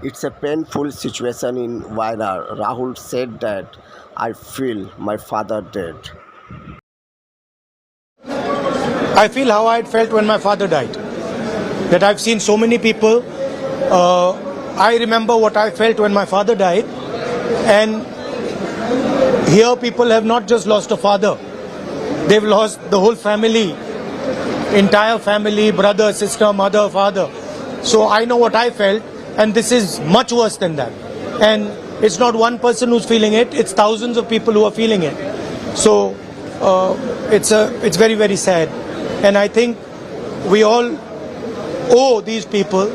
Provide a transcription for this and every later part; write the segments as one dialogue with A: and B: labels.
A: It's a painful situation in Wayanad. Rahul said that I feel my father dead.
B: I feel how I felt when my father died. That I've seen so many people. I remember what I felt when my father died. And here people have not just lost a father. They've lost the whole family, entire family, brother, sister, mother, father. So I know what I felt, and this is much worse than that. And it's not one person who's feeling it, it's thousands of people who are feeling it. So it's very, very sad. And I think we all owe these people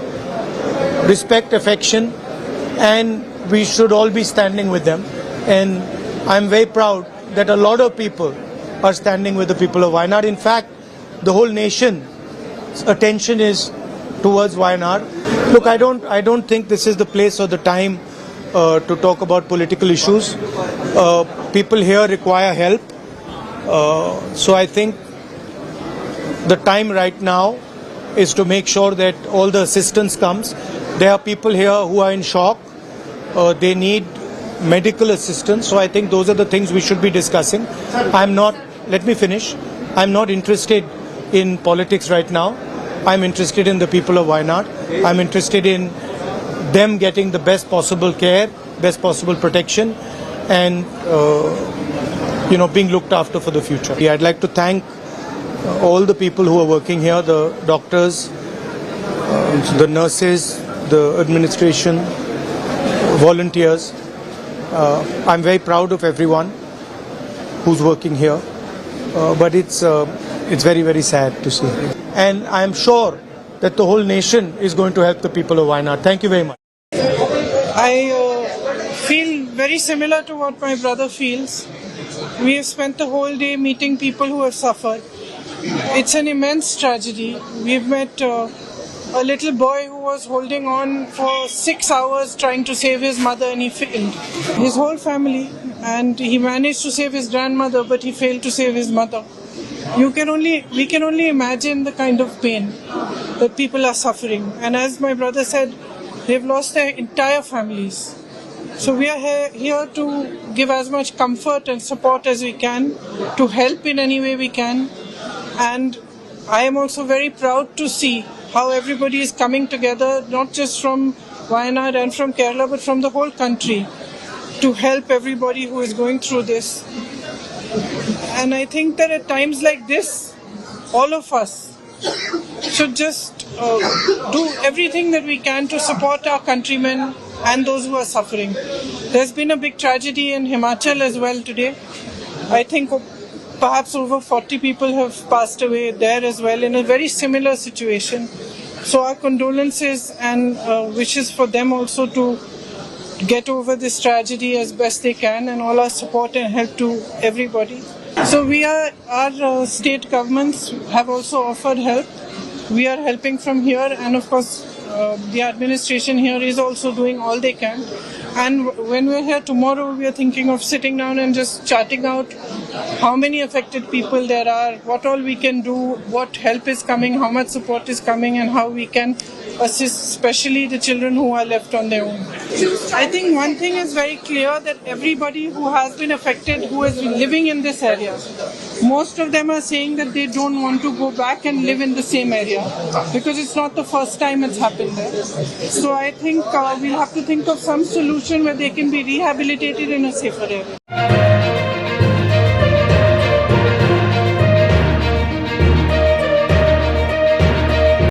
B: respect, affection, and we should all be standing with them. And I'm very proud that a lot of people are standing with the people of Wayanad. In fact, the whole nation's attention is towards Wayanad. Look, I don't think this is the place or the time to talk about political issues. People here require help. So I think the time right now is to make sure that all the assistance comes. There are people here who are in shock. They need medical assistance. So I think those are the things we should be discussing. Let me finish. I'm not interested in politics right now. I'm interested in the people of Wayanad. I'm interested in them getting the best possible care, best possible protection, and being looked after for the future. I'd like to thank all the people who are working here, the doctors, the nurses, the administration, volunteers. I'm very proud of everyone who's working here, but it's very, very sad to see. And I'm sure that the whole nation is going to help the people of Wayanad. Thank you very much.
C: I feel very similar to what my brother feels. We have spent the whole day meeting people who have suffered. It's an immense tragedy. We've met a little boy who was holding on for 6 hours trying to save his mother, and he failed. His whole family, and he managed to save his grandmother, but he failed to save his mother. We can only imagine the kind of pain that people are suffering. And as my brother said, they've lost their entire families. So we are here to give as much comfort and support as we can, to help in any way we can. And I am also very proud to see how everybody is coming together, not just from Wayanad and from Kerala, but from the whole country, to help everybody who is going through this. And I think that at times like this, all of us should just do everything that we can to support our countrymen and those who are suffering. There's been a big tragedy in Himachal as well today. I think perhaps over 40 people have passed away there as well in a very similar situation. So our condolences and wishes for them also to get over this tragedy as best they can, and all our support and help to everybody. So our state governments have also offered help. We are helping from here, and of course the administration here is also doing all they can. And when we're here tomorrow, we are thinking of sitting down and just charting out how many affected people there are, what all we can do, what help is coming, how much support is coming, and how we can assist especially the children who are left on their own. I think one thing is very clear, that everybody who has been affected, who has been living in this area, most of them are saying that they don't want to go back and live in the same area, because it's not the first time it's happened there. So I think we'll have to think of some solution where they can be rehabilitated in a safer area.